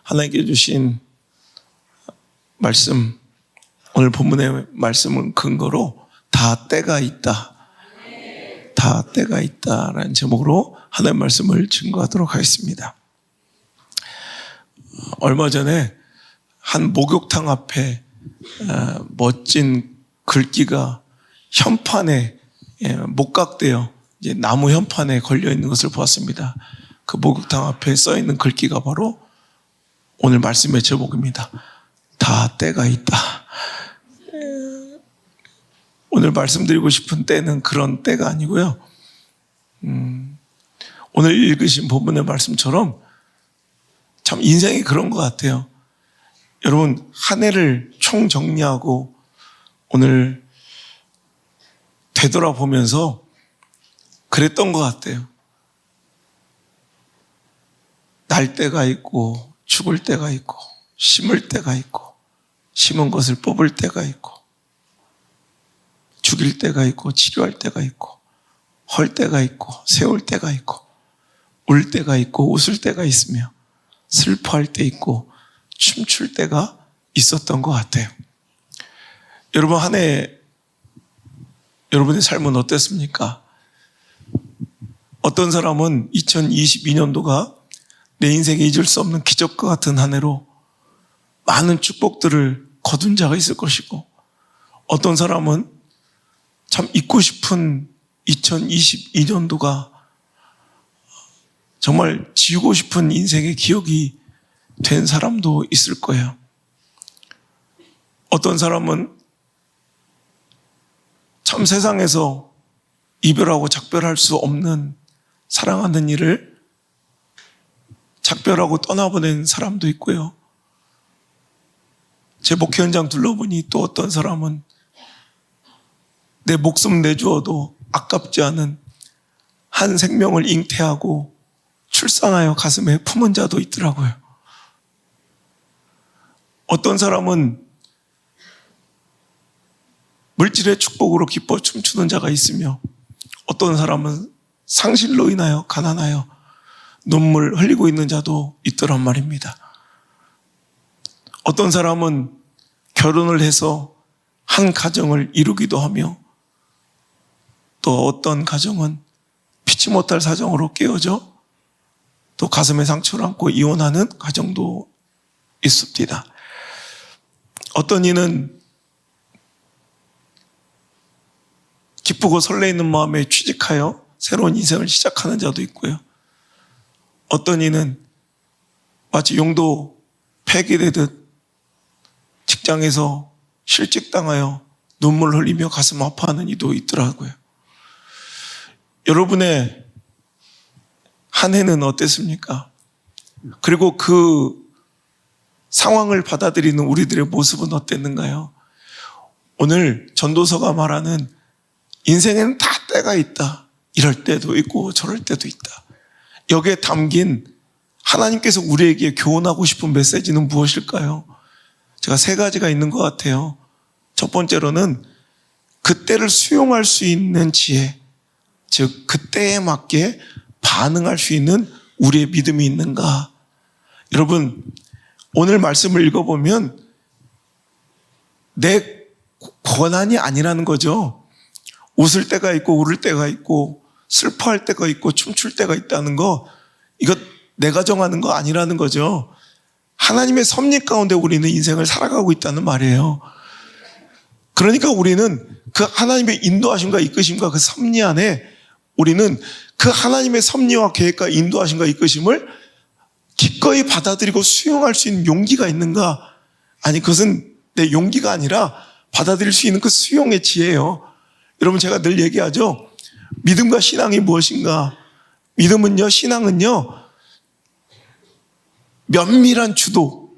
하나님께 주신 말씀, 오늘 본문의 말씀은 근거로 다 때가 있다. 다 때가 있다라는 제목으로 하나님의 말씀을 증거하도록 하겠습니다. 얼마 전에 한 목욕탕 앞에 멋진 글귀가 현판에 목각되어 이제 나무 현판에 걸려 있는 것을 보았습니다. 그 목욕탕 앞에 써 있는 글귀가 바로 오늘 말씀의 제목입니다. 다 때가 있다. 오늘 말씀드리고 싶은 때는 그런 때가 아니고요. 오늘 읽으신 본문의 말씀처럼 참 인생이 그런 것 같아요. 여러분, 한 해를 총정리하고 오늘 되돌아보면서 그랬던 것 같아요. 날 때가 있고 죽을 때가 있고 심을 때가 있고 심은 것을 뽑을 때가 있고 죽일 때가 있고 치료할 때가 있고 헐 때가 있고 세울 때가 있고 울 때가 있고 웃을 때가 있으며 슬퍼할 때 있고 춤출 때가 있었던 것 같아요. 여러분, 한 해 여러분의 삶은 어땠습니까? 어떤 사람은 2022년도가 내 인생에 잊을 수 없는 기적과 같은 한 해로 많은 축복들을 거둔 자가 있을 것이고, 어떤 사람은 참 잊고 싶은 2022년도가 정말 지우고 싶은 인생의 기억이 된 사람도 있을 거예요. 어떤 사람은 참 세상에서 이별하고 작별할 수 없는 사랑하는 이를 작별하고 떠나보낸 사람도 있고요. 제 목회 현장 둘러보니 또 어떤 사람은 내 목숨 내주어도 아깝지 않은 한 생명을 잉태하고 출산하여 가슴에 품은 자도 있더라고요. 어떤 사람은 물질의 축복으로 기뻐 춤추는 자가 있으며, 어떤 사람은 상실로 인하여 가난하여 눈물 흘리고 있는 자도 있더란 말입니다. 어떤 사람은 결혼을 해서 한 가정을 이루기도 하며, 또 어떤 가정은 피치 못할 사정으로 깨어져 또 가슴에 상처를 안고 이혼하는 가정도 있습니다. 어떤 이는 기쁘고 설레이는 마음에 취직하여 새로운 인생을 시작하는 자도 있고요. 어떤 이는 마치 용도 폐기되듯 직장에서 실직당하여 눈물 흘리며 가슴 아파하는 이도 있더라고요. 여러분의 한 해는 어땠습니까? 그리고 그 상황을 받아들이는 우리들의 모습은 어땠는가요? 오늘 전도서가 말하는 인생에는 다 때가 있다. 이럴 때도 있고 저럴 때도 있다. 여기에 담긴 하나님께서 우리에게 교훈하고 싶은 메시지는 무엇일까요? 제가 세 가지가 있는 것 같아요. 첫 번째로는 그때를 수용할 수 있는 지혜, 즉 그때에 맞게 반응할 수 있는 우리의 믿음이 있는가? 여러분, 오늘 말씀을 읽어보면 내 권한이 아니라는 거죠. 웃을 때가 있고 울을 때가 있고 슬퍼할 때가 있고 춤출 때가 있다는 거, 이거 내가 정하는 거 아니라는 거죠. 하나님의 섭리 가운데 우리는 인생을 살아가고 있다는 말이에요. 그러니까 우리는 그 하나님의 인도하심과 이끄심과 그 섭리 안에 우리는 그 하나님의 섭리와 계획과 인도하심과 이끄심을 기꺼이 받아들이고 수용할 수 있는 용기가 있는가? 아니, 그것은 내 용기가 아니라 받아들일 수 있는 그 수용의 지혜예요. 여러분, 제가 늘 얘기하죠. 믿음과 신앙이 무엇인가? 믿음은요, 신앙은요, 면밀한 주도,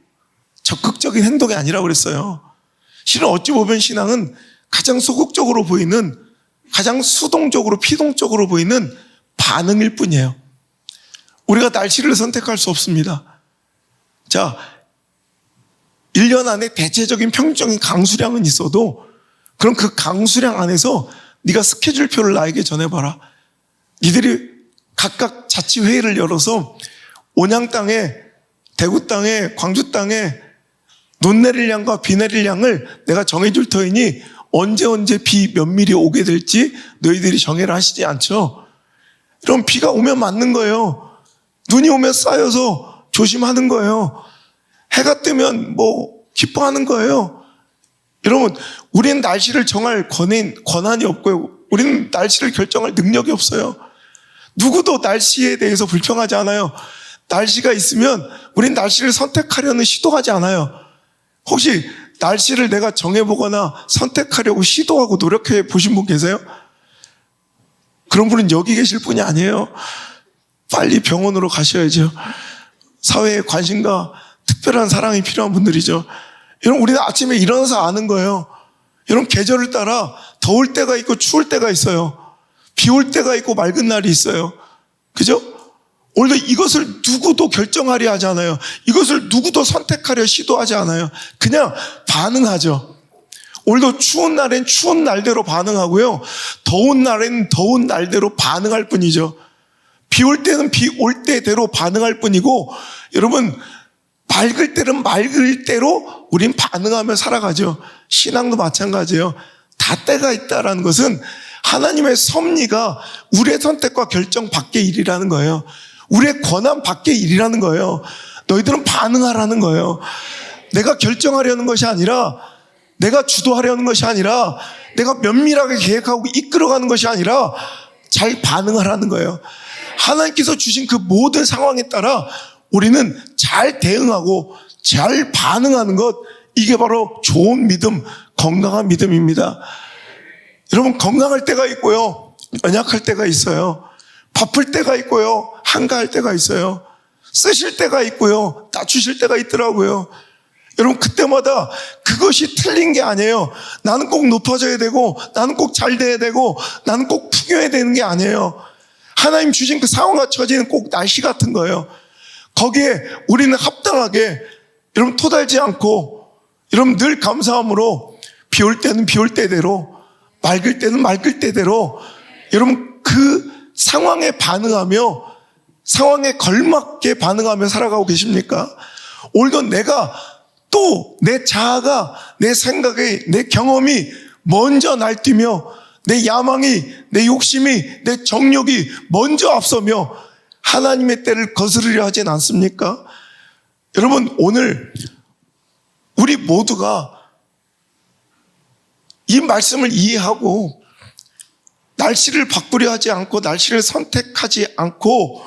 적극적인 행동이 아니라고 그랬어요. 실은 어찌 보면 신앙은 가장 소극적으로 보이는, 가장 수동적으로, 피동적으로 보이는 반응일 뿐이에요. 우리가 날씨를 선택할 수 없습니다. 자, 1년 안에 대체적인 평균적인 강수량은 있어도 그럼 그 강수량 안에서 네가 스케줄표를 나에게 전해봐라. 니들이 각각 자치회의를 열어서 온양 땅에 대구 땅에, 광주 땅에 눈 내릴 양과 비 내릴 양을 내가 정해줄 터이니 언제 비 몇 미리 오게 될지 너희들이 정해라 하시지 않죠. 그럼 비가 오면 맞는 거예요. 눈이 오면 쌓여서 조심하는 거예요. 해가 뜨면 기뻐하는 거예요. 여러분, 우리는 날씨를 정할 권한이 없고요. 우리는 날씨를 결정할 능력이 없어요. 누구도 날씨에 대해서 불평하지 않아요. 날씨가 있으면 우린 날씨를 선택하려는 시도하지 않아요. 혹시 날씨를 내가 정해보거나 선택하려고 시도하고 노력해 보신 분 계세요? 그런 분은 여기 계실 분이 아니에요. 빨리 병원으로 가셔야죠. 사회에 관심과 특별한 사랑이 필요한 분들이죠. 여러분, 우리는 아침에 일어나서 아는 거예요. 여러분, 계절을 따라 더울 때가 있고 추울 때가 있어요. 비 올 때가 있고 맑은 날이 있어요. 그죠? 오늘도 이것을 누구도 결정하려 하지 않아요. 이것을 누구도 선택하려 시도하지 않아요. 그냥 반응하죠. 오늘도 추운 날엔 추운 날대로 반응하고요. 더운 날엔 더운 날대로 반응할 뿐이죠. 비 올 때는 비 올 때대로 반응할 뿐이고, 여러분, 맑을 때는 맑을 대로 우린 반응하며 살아가죠. 신앙도 마찬가지예요. 다 때가 있다라는 것은 하나님의 섭리가 우리의 선택과 결정 밖의 일이라는 거예요. 우리의 권한 밖의 일이라는 거예요. 너희들은 반응하라는 거예요. 내가 결정하려는 것이 아니라, 내가 주도하려는 것이 아니라, 내가 면밀하게 계획하고 이끌어가는 것이 아니라 잘 반응하라는 거예요. 하나님께서 주신 그 모든 상황에 따라 우리는 잘 대응하고 잘 반응하는 것, 이게 바로 좋은 믿음, 건강한 믿음입니다. 여러분, 건강할 때가 있고요, 연약할 때가 있어요. 바쁠 때가 있고요, 한가할 때가 있어요. 쓰실 때가 있고요, 낮추실 때가 있더라고요. 여러분, 그때마다 그것이 틀린 게 아니에요. 나는 꼭 높아져야 되고, 나는 꼭 잘 돼야 되고, 나는 꼭 풍요해야 되는 게 아니에요. 하나님 주신 그 상황과 처지는 꼭 날씨 같은 거예요. 거기에 우리는 합당하게, 여러분, 토달지 않고, 여러분, 늘 감사함으로 비 올 때는 비 올 때대로, 맑을 때는 맑을 때대로, 여러분, 그 상황에 반응하며, 상황에 걸맞게 반응하며 살아가고 계십니까? 오늘도 내가 또 내 자아가, 내 생각이, 내 경험이 먼저 날뛰며, 내 야망이, 내 욕심이, 내 정욕이 먼저 앞서며 하나님의 때를 거스르려 하진 않습니까? 여러분, 오늘 우리 모두가 이 말씀을 이해하고 날씨를 바꾸려 하지 않고, 날씨를 선택하지 않고,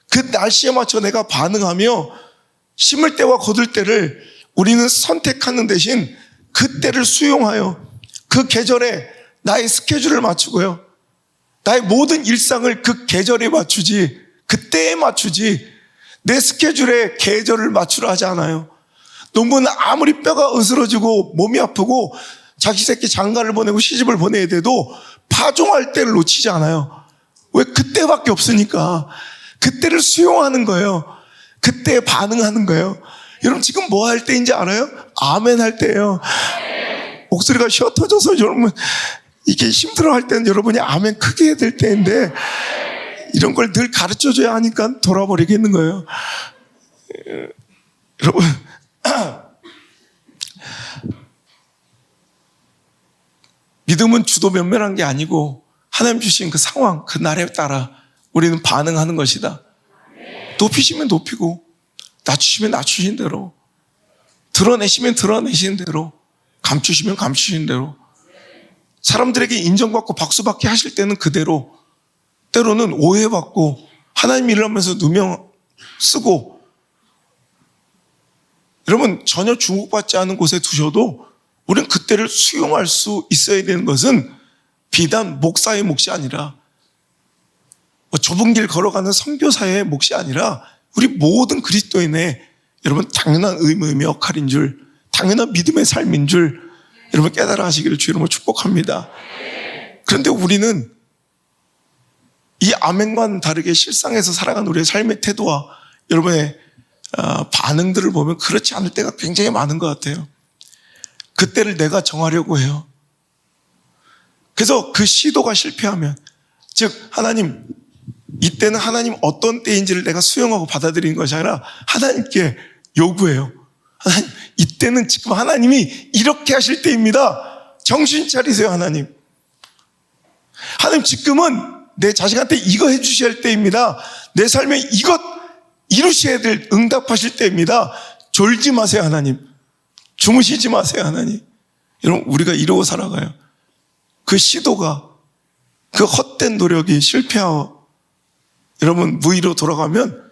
그 날씨에 맞춰 내가 반응하며 심을 때와 거둘 때를 우리는 선택하는 대신 그 때를 수용하여 그 계절에 나의 스케줄을 맞추고요, 나의 모든 일상을 그 계절에 맞추지, 그 때에 맞추지, 내 스케줄에 계절을 맞추려 하지 않아요. 농부는 아무리 뼈가 으스러지고 몸이 아프고 자기 새끼 장가를 보내고 시집을 보내야 돼도 파종할 때를 놓치지 않아요. 왜? 그때밖에 없으니까. 그때를 수용하는 거예요. 그때에 반응하는 거예요. 여러분, 지금 뭐 할 때인지 알아요? 아멘 할 때예요. 목소리가 쉬어 터져서 여러분, 이게 힘들어할 때는 여러분이 아멘 크게 해야 될 때인데, 이런 걸 늘 가르쳐줘야 하니까 돌아버리겠는 거예요. 여러분, 믿음은 주도 면밀한 게 아니고 하나님 주신 그 상황, 그 날에 따라 우리는 반응하는 것이다. 높이시면 높이고, 낮추시면 낮추신 대로, 드러내시면 드러내신 대로, 감추시면 감추신 대로, 사람들에게 인정받고 박수받게 하실 때는 그대로, 때로는 오해받고 하나님 일을 하면서 누명 쓰고, 여러분, 전혀 주목받지 않은 곳에 두셔도 우리는 그때를 수용할 수 있어야 되는 것은 비단 목사의 몫이 아니라, 좁은 길 걸어가는 선교사의 몫이 아니라 우리 모든 그리스도인의, 여러분, 당연한 의무의 역할인 줄, 당연한 믿음의 삶인 줄 여러분 깨달아 하시기를 주 이름으로 축복합니다. 그런데 우리는 이 아멘과는 다르게 실상에서 살아가는 우리의 삶의 태도와 여러분의 반응들을 보면 그렇지 않을 때가 굉장히 많은 것 같아요. 그때를 내가 정하려고 해요. 그래서 그 시도가 실패하면, 즉 하나님, 이때는 하나님 어떤 때인지를 내가 수용하고 받아들이는 것이 아니라 하나님께 요구해요. 하나님, 이때는 지금 하나님이 이렇게 하실 때입니다. 정신 차리세요, 하나님. 하나님, 지금은 내 자식한테 이거 해주셔야 할 때입니다. 내 삶에 이것 이루셔야 될 응답하실 때입니다. 졸지 마세요, 하나님. 주무시지 마세요, 하나님. 여러분, 우리가 이러고 살아가요. 그 시도가, 그 헛된 노력이 실패하고 여러분 무의로 돌아가면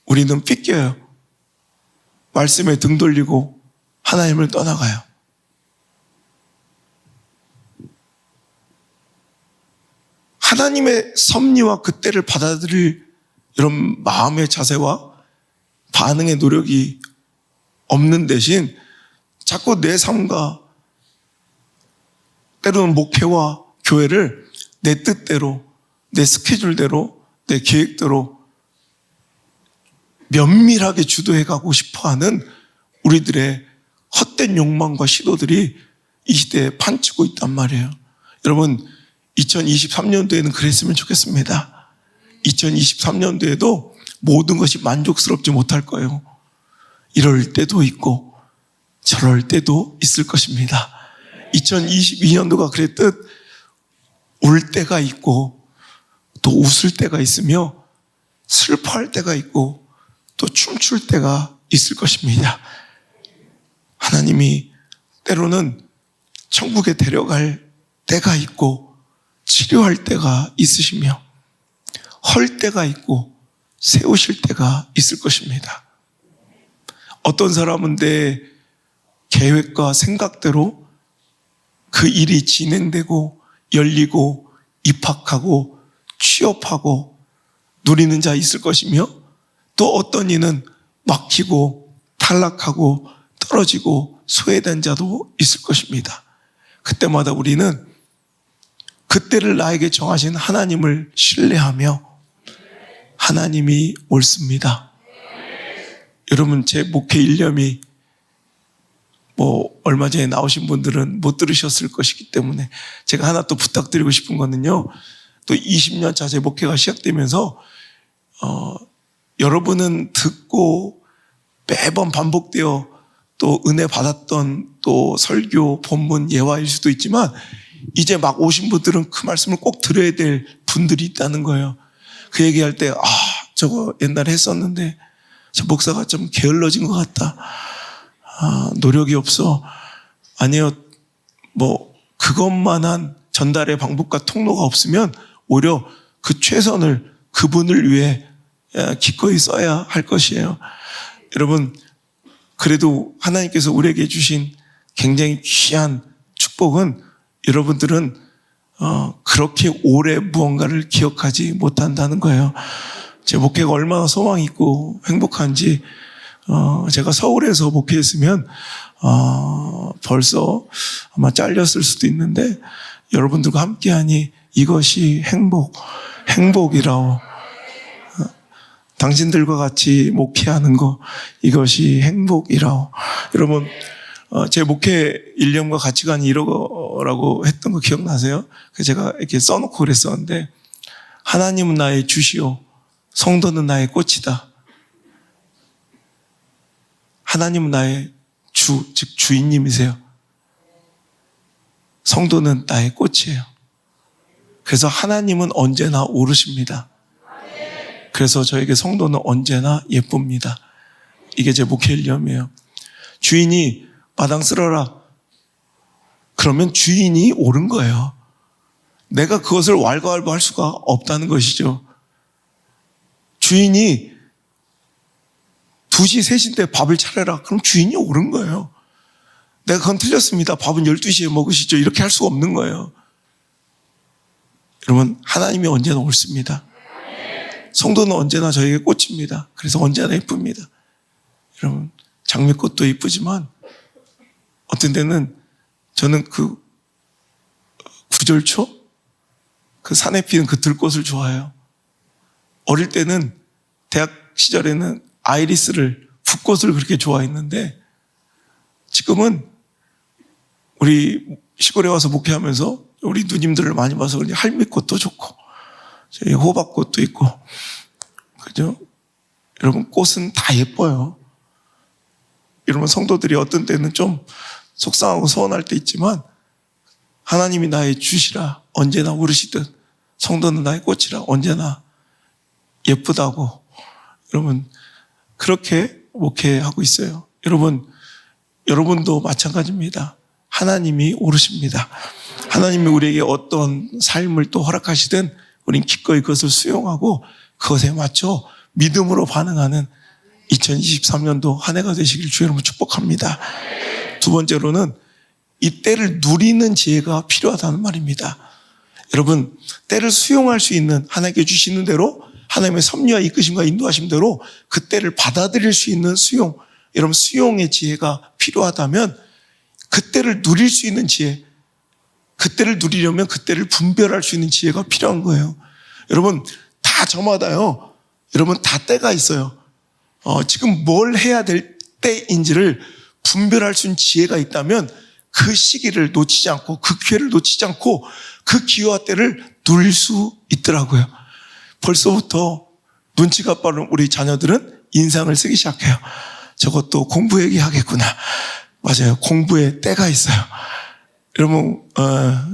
우리는 삐껴요. 말씀에 등 돌리고 하나님을 떠나가요. 하나님의 섭리와 그 때를 받아들일 이런 마음의 자세와 반응의 노력이 없는 대신 자꾸 내 삶과 때로는 목회와 교회를 내 뜻대로, 내 스케줄대로, 내 계획대로 면밀하게 주도해 가고 싶어하는 우리들의 헛된 욕망과 시도들이 이 시대에 판치고 있단 말이에요. 여러분, 2023년도에는 그랬으면 좋겠습니다. 2023년도에도 모든 것이 만족스럽지 못할 거예요. 이럴 때도 있고 저럴 때도 있을 것입니다. 2022년도가 그랬듯 울 때가 있고 또 웃을 때가 있으며 슬퍼할 때가 있고 또 춤출 때가 있을 것입니다. 하나님이 때로는 천국에 데려갈 때가 있고 치료할 때가 있으시며 헐 때가 있고 세우실 때가 있을 것입니다. 어떤 사람은 내 계획과 생각대로 그 일이 진행되고 열리고 입학하고 취업하고 누리는 자 있을 것이며 또 어떤 이는 막히고 탈락하고 떨어지고 소외된 자도 있을 것입니다. 그때마다 우리는 그때를 나에게 정하신 하나님을 신뢰하며 하나님이 옳습니다. 여러분, 제 목회 일념이 얼마 전에 나오신 분들은 못 들으셨을 것이기 때문에 제가 하나 또 부탁드리고 싶은 거는요, 또 20년 차 제 목회가 시작되면서 여러분은 듣고 매번 반복되어 또 은혜 받았던 또 설교, 본문, 예화일 수도 있지만 이제 막 오신 분들은 그 말씀을 꼭 들어야 될 분들이 있다는 거예요. 그 얘기할 때 저거 옛날에 했었는데 저 목사가 좀 게을러진 것 같다. 노력이 없어. 아니요, 그것만한 전달의 방법과 통로가 없으면 오히려 그 최선을 그분을 위해 기꺼이 써야 할 것이에요. 여러분, 그래도 하나님께서 우리에게 주신 굉장히 귀한 축복은 여러분들은 그렇게 오래 무언가를 기억하지 못한다는 거예요. 제 목회가 얼마나 소망이 있고 행복한지 제가 서울에서 목회했으면 벌써 아마 잘렸을 수도 있는데 여러분들과 함께하니 이것이 행복이라오. 당신들과 같이 목회하는 거 이것이 행복이라오. 여러분, 제 목회 일념과 가치관이 이러라고 했던 거 기억나세요? 그래서 제가 이렇게 써놓고 그랬었는데 하나님은 나의 주시오, 성도는 나의 꽃이다. 하나님은 나의 주, 즉 주인님이세요. 성도는 나의 꽃이에요. 그래서 하나님은 언제나 오르십니다. 그래서 저에게 성도는 언제나 예쁩니다. 이게 제 목회 일념이에요. 주인이 마당 쓸어라. 그러면 주인이 옳은 거예요. 내가 그것을 왈가왈부할 수가 없다는 것이죠. 주인이 2시, 3시인데 밥을 차려라. 그럼 주인이 옳은 거예요. 내가 그건 틀렸습니다. 밥은 12시에 먹으시죠. 이렇게 할 수가 없는 거예요. 여러분, 하나님이 언제나 옳습니다. 성도는 언제나 저에게 꽃입니다. 그래서 언제나 예쁩니다. 여러분, 장미꽃도 예쁘지만 어떤 때는 저는 그 구절초, 그 산에 피는 그 들꽃을 좋아해요. 어릴 때는 대학 시절에는 아이리스를, 붓꽃을 그렇게 좋아했는데 지금은 우리 시골에 와서 목회하면서 우리 누님들을 많이 봐서 그런지 할미꽃도 좋고 저희 호박꽃도 있고, 그죠? 여러분, 꽃은 다 예뻐요. 여러분, 성도들이 어떤 때는 좀 속상하고 서운할 때 있지만, 하나님이 나의 주시라 언제나 부르시듯 성도는 나의 꽃이라 언제나 예쁘다고 여러분 그렇게 목회하고 있어요. 여러분도 마찬가지입니다. 하나님이 오르십니다. 하나님이 우리에게 어떤 삶을 또 허락하시든 우린 기꺼이 그것을 수용하고 그것에 맞춰 믿음으로 반응하는 2023년도 한 해가 되시길 주의 이름으로 축복합니다. 두 번째로는 이 때를 누리는 지혜가 필요하다는 말입니다. 여러분, 때를 수용할 수 있는 하나님께 주시는 대로 하나님의 섭리와 이끄심과 인도하심대로 그 때를 받아들일 수 있는 수용, 여러분 수용의 지혜가 필요하다면 그 때를 누릴 수 있는 지혜, 그 때를 누리려면 그 때를 분별할 수 있는 지혜가 필요한 거예요. 여러분, 다 저마다요. 여러분 다 때가 있어요. 지금 뭘 해야 될 때인지를 분별할 수 있는 지혜가 있다면 그 시기를 놓치지 않고 그 기회를 놓치지 않고 그 기회와 때를 누릴 수 있더라고요. 벌써부터 눈치가 빠른 우리 자녀들은 인상을 쓰기 시작해요. 저것도 공부 얘기하겠구나. 맞아요. 공부에 때가 있어요. 여러분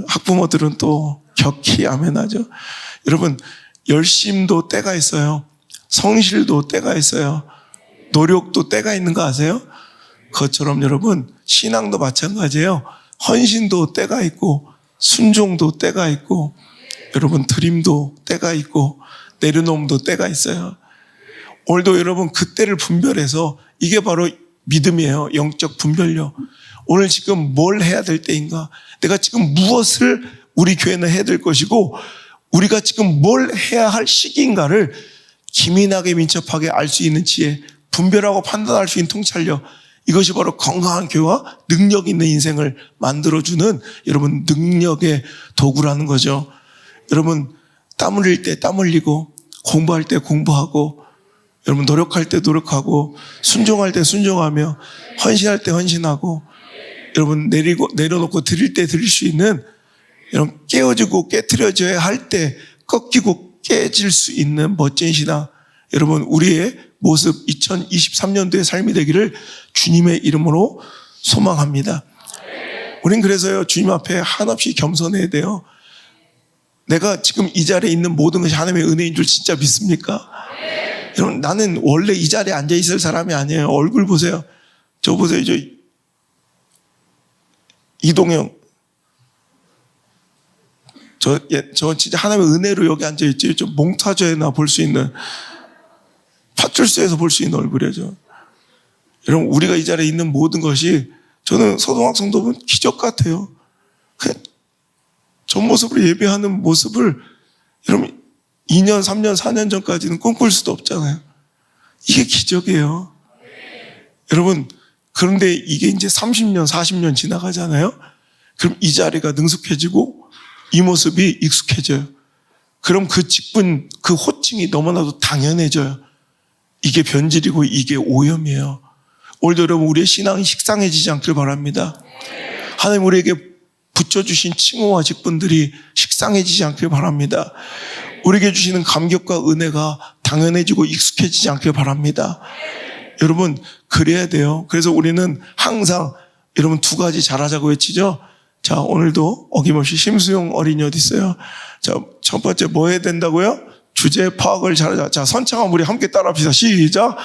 학부모들은 또 격히 아멘하죠. 여러분 열심도 때가 있어요. 성실도 때가 있어요. 노력도 때가 있는 거 아세요? 그것처럼 여러분 신앙도 마찬가지예요. 헌신도 때가 있고 순종도 때가 있고 여러분 드림도 때가 있고 내려놓음도 때가 있어요. 오늘도 여러분 그 때를 분별해서 이게 바로 믿음이에요. 영적 분별력. 오늘 지금 뭘 해야 될 때인가? 내가 지금 무엇을 우리 교회는 해야 될 것이고 우리가 지금 뭘 해야 할 시기인가를 기민하게 민첩하게 알 수 있는 지혜, 분별하고 판단할 수 있는 통찰력, 이것이 바로 건강한 교회와 능력 있는 인생을 만들어주는 여러분 능력의 도구라는 거죠. 여러분 땀 흘릴 때 땀 흘리고 공부할 때 공부하고 여러분 노력할 때 노력하고 순종할 때 순종하며 헌신할 때 헌신하고 여러분 내려놓고 드릴 때 드릴 수 있는 여러분 깨어지고 깨트려져야 할 때 꺾이고 깨질 수 있는 멋진 신앙 여러분 우리의 모습 2023년도의 삶이 되기를 주님의 이름으로 소망합니다. 우린 그래서요 주님 앞에 한없이 겸손해야 돼요. 내가 지금 이 자리에 있는 모든 것이 하나님의 은혜인 줄 진짜 믿습니까? 여러분 나는 원래 이 자리에 앉아있을 사람이 아니에요. 얼굴 보세요. 저 보세요. 이동영 저 진짜 하나님의 은혜로 여기 앉아있지 좀 몽타주에나 볼 수 있는 팥줄수에서 볼 수 있는 얼굴이죠. 여러분 우리가 이 자리에 있는 모든 것이 저는 서동학 성도분 기적 같아요. 그냥 전 모습으로 예배하는 모습을 여러분 2년, 3년, 4년 전까지는 꿈꿀 수도 없잖아요. 이게 기적이에요. 여러분 그런데 이게 이제 30년, 40년 지나가잖아요. 그럼 이 자리가 능숙해지고 이 모습이 익숙해져요. 그럼 그 직분, 그 호칭이 너무나도 당연해져요. 이게 변질이고 이게 오염이에요. 오늘도 여러분 우리의 신앙이 식상해지지 않길 바랍니다. 하나님 우리에게 붙여주신 칭호와 직분들이 식상해지지 않길 바랍니다. 우리에게 주시는 감격과 은혜가 당연해지고 익숙해지지 않길 바랍니다. 여러분 그래야 돼요. 그래서 우리는 항상 여러분 두 가지 잘하자고 외치죠. 자 오늘도 어김없이 심수용 어린이 어디 있어요? 자 첫 번째 뭐 해야 된다고요? 주제 파악을 잘하자. 자 선창함 우리 함께 따라합시다. 시작.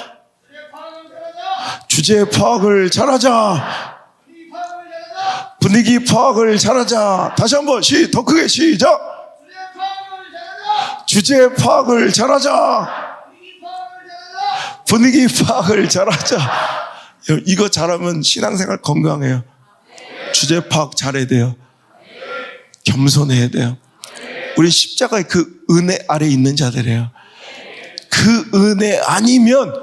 주제 파악을 잘하자. 분위기 파악을 잘하자. 다시 한번 더 크게 시작. 주제 파악을 잘하자. 분위기 파악을 잘하자. 이거 잘하면 신앙생활 건강해요. 주제 파악 잘해야 돼요. 겸손해야 돼요. 우리 십자가의 그 은혜 아래 있는 자들이에요. 그 은혜 아니면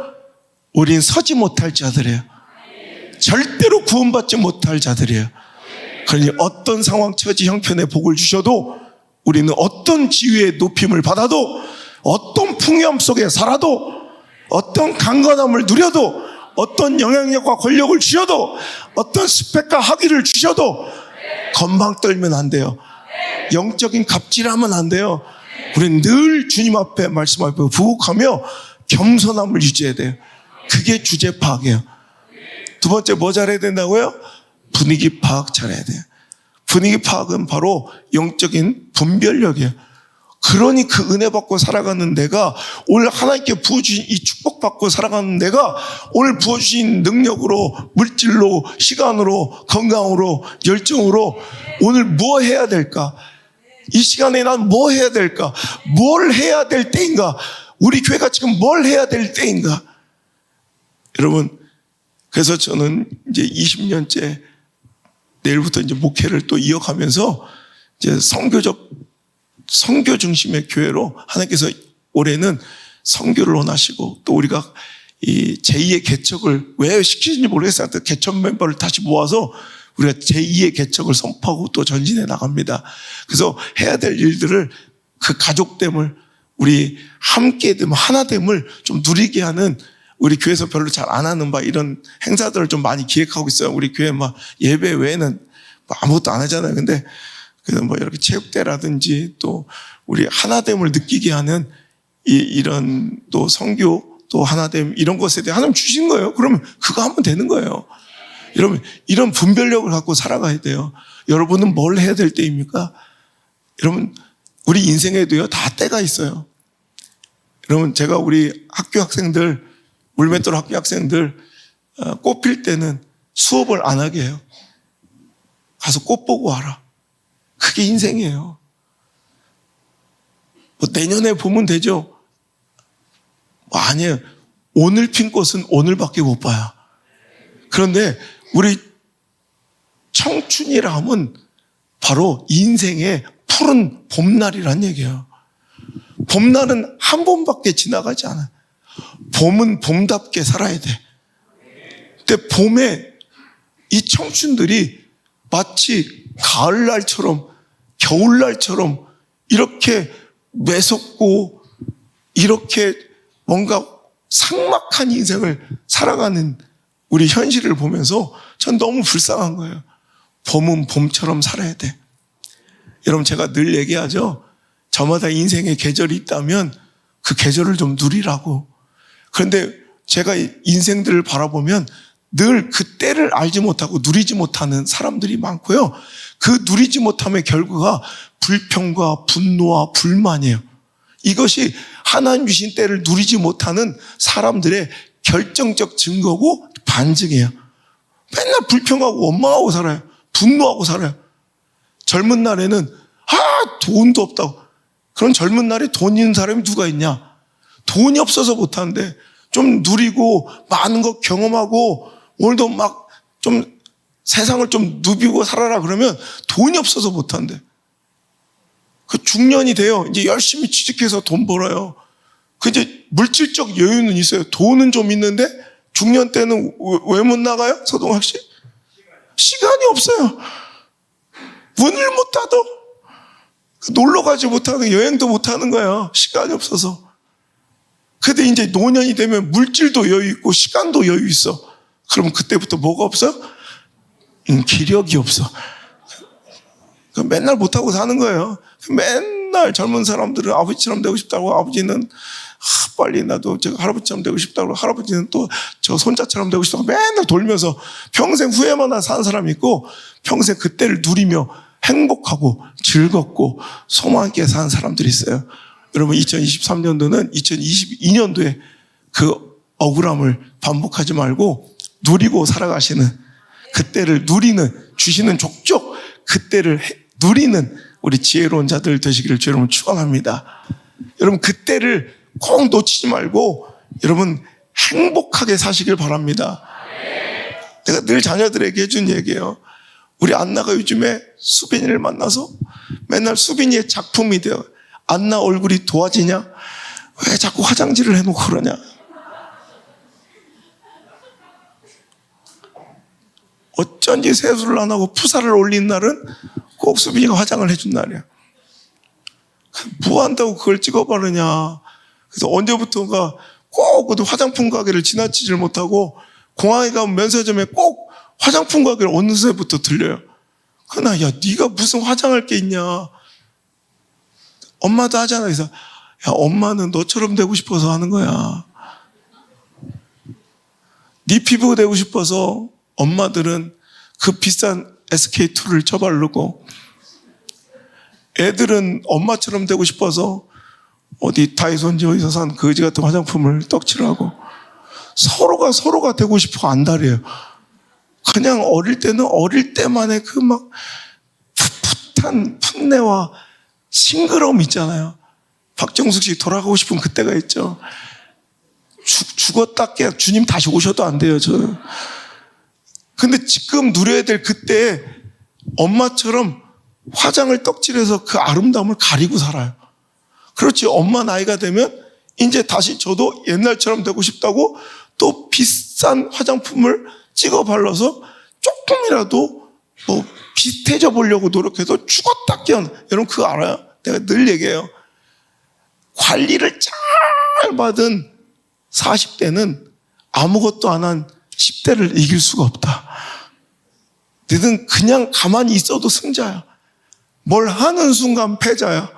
우린 서지 못할 자들이에요. 절대로 구원받지 못할 자들이에요. 그러니 어떤 상황, 처지, 형편에 복을 주셔도 우리는 어떤 지위의 높임을 받아도 어떤 풍요함 속에 살아도 어떤 강건함을 누려도 어떤 영향력과 권력을 주셔도 어떤 스펙과 학위를 주셔도 건방 떨면 안 돼요. 영적인 갑질하면 안 돼요. 우리는 늘 주님 앞에 말씀 앞에 부복하며 겸손함을 유지해야 돼요. 그게 주제 파악이에요. 두 번째 뭐 잘해야 된다고요? 분위기 파악 잘해야 돼요. 분위기 파악은 바로 영적인 분별력이에요. 그러니 그 은혜 받고 살아가는 내가, 오늘 하나님께 부어주신 이 축복 받고 살아가는 내가 오늘 부어주신 능력으로, 물질로, 시간으로, 건강으로, 열정으로 오늘 뭐 해야 될까? 이 시간에 난 뭐 해야 될까? 뭘 해야 될 때인가? 우리 교회가 지금 뭘 해야 될 때인가? 여러분, 그래서 저는 이제 20년째 내일부터 이제 목회를 또 이어가면서 이제 선교 중심의 교회로 하나님께서 올해는 선교를 원하시고, 또 우리가 이 제2의 개척을 왜 시키는지 모르겠어요. 개척 멤버를 다시 모아서 우리가 제2의 개척을 선포하고 또 전진해 나갑니다. 그래서 해야 될 일들을, 그 가족됨을, 우리 함께됨, 하나됨을 좀 누리게 하는, 우리 교회에서 별로 잘 안 하는 이런 행사들을 좀 많이 기획하고 있어요. 우리 교회 예배 외에는 아무것도 안 하잖아요. 근데 그래서 이렇게 체육대라든지 또 우리 하나됨을 느끼게 하는 이런 또 선교, 또 하나됨, 이런 것에 대해 하나님 주신 거예요. 그러면 그거 하면 되는 거예요. 여러분, 이런 분별력을 갖고 살아가야 돼요. 여러분은 뭘 해야 될 때입니까? 여러분, 우리 인생에도요, 다 때가 있어요. 여러분, 제가 우리 학교 학생들, 물맷돌 학교 학생들 꽃 필 때는 수업을 안 하게 해요. 가서 꽃 보고 와라. 그게 인생이에요. 내년에 보면 되죠. 아니에요. 오늘 핀 꽃은 오늘밖에 못 봐요. 그런데 우리 청춘이라 하면 바로 인생의 푸른 봄날이란 얘기예요. 봄날은 한 번밖에 지나가지 않아요. 봄은 봄답게 살아야 돼. 근데 봄에 이 청춘들이 마치 가을날처럼, 겨울날처럼 이렇게 매섭고 이렇게 뭔가 삭막한 인생을 살아가는 우리 현실을 보면서 전 너무 불쌍한 거예요. 봄은 봄처럼 살아야 돼. 여러분, 제가 늘 얘기하죠. 저마다 인생의 계절이 있다면 그 계절을 좀 누리라고. 그런데 제가 인생들을 바라보면 늘 그 때를 알지 못하고 누리지 못하는 사람들이 많고요. 그 누리지 못함의 결과가 불평과 분노와 불만이에요. 이것이 하나님 주신 때를 누리지 못하는 사람들의 결정적 증거고 반증이에요. 맨날 불평하고 원망하고 살아요. 분노하고 살아요. 젊은 날에는 돈도 없다고. 그런 젊은 날에 돈 있는 사람이 누가 있냐? 돈이 없어서 못하는데 좀 누리고 많은 거 경험하고 오늘도 좀 세상을 좀 누비고 살아라 그러면 돈이 없어서 못한대. 그 중년이 돼요. 이제 열심히 취직해서 돈 벌어요. 그 이제 물질적 여유는 있어요. 돈은 좀 있는데 중년 때는 왜 못 나가요? 서동학 씨? 시간이 없어요. 문을 못 닫아. 놀러 가지 못하는, 여행도 못 하는 거예요. 시간이 없어서. 근데 이제 노년이 되면 물질도 여유 있고 시간도 여유 있어. 그러면 그때부터 뭐가 없어? 기력이 없어. 맨날 못하고 사는 거예요. 맨날 젊은 사람들은 아버지처럼 되고 싶다고, 아버지는 빨리 나도 제가 할아버지처럼 되고 싶다고, 할아버지는 또 저 손자처럼 되고 싶다고 맨날 돌면서 평생 후회만 사는 사람이 있고, 평생 그때를 누리며 행복하고 즐겁고 소망 있게 사는 사람들이 있어요. 여러분, 2023년도는 2022년도에 그 억울함을 반복하지 말고 누리고 살아가시는, 그때를 누리는, 주시는 족족 그때를 누리는 우리 지혜로운 자들 되시기를 주 여러분 축원합니다. 여러분, 그때를 꼭 놓치지 말고 여러분 행복하게 사시길 바랍니다. 내가 늘 자녀들에게 해준 얘기예요. 우리 안나가 요즘에 수빈이를 만나서 맨날 수빈이의 작품이 돼요. 안나 얼굴이 도와지냐? 왜 자꾸 화장지를 해놓고 그러냐? 어쩐지 세수를 안 하고 푸사를 올린 날은 꼭 수빈이가 화장을 해준 날이야. 뭐 한다고 그걸 찍어바르냐? 그래서 언제부턴가 꼭 화장품 가게를 지나치질 못하고 공항에 가면 면세점에 꼭 화장품 가게를 어느 새부터 들려요. 그러나 야, 네가 무슨 화장할 게 있냐? 엄마도 하잖아. 그래서 야, 엄마는 너처럼 되고 싶어서 하는 거야. 네 피부가 되고 싶어서 엄마들은 그 비싼 SK2를 쳐바르고, 애들은 엄마처럼 되고 싶어서 어디 다이소인지 어디서 산 거지 같은 화장품을 떡칠하고, 서로가 되고 싶어 안달이에요. 그냥 어릴 때는 어릴 때만의 그 막 풋풋한 풋내와 싱그러움 있잖아요. 박정숙 씨 돌아가고 싶은 그때가 있죠. 죽었다 깨 주님 다시 오셔도 안 돼요, 저. 근데 지금 누려야 될 그때 엄마처럼 화장을 떡칠해서 그 아름다움을 가리고 살아요. 그렇지. 엄마 나이가 되면 이제 다시 저도 옛날처럼 되고 싶다고 또 비싼 화장품을 찍어 발라서 조금이라도 뭐 비슷해져 보려고 노력해도 죽었다 깨어나. 여러분 그거 알아요? 내가 늘 얘기해요. 관리를 잘 받은 40대는 아무것도 안 한 10대를 이길 수가 없다. 너희들은 그냥 가만히 있어도 승자야. 뭘 하는 순간 패자야.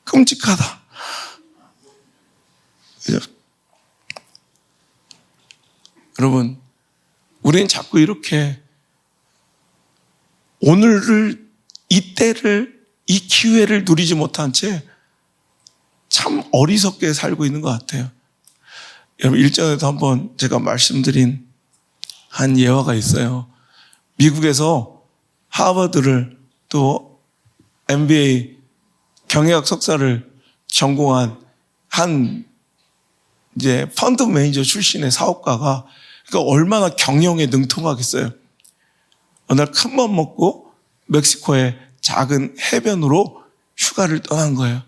끔찍하다. 여러분, 우리는 자꾸 이렇게 오늘을, 이때를, 이 기회를 누리지 못한 채 참 어리석게 살고 있는 것 같아요. 여러분, 일전에도 한번 제가 말씀드린 한 예화가 있어요. 미국에서 하버드를 또 MBA 경영학 석사를 전공한 한 이제 펀드 매니저 출신의 사업가가, 그러니까 얼마나 경영에 능통하겠어요. 어느 날 큰 맘 먹고 멕시코의 작은 해변으로 휴가를 떠난 거예요.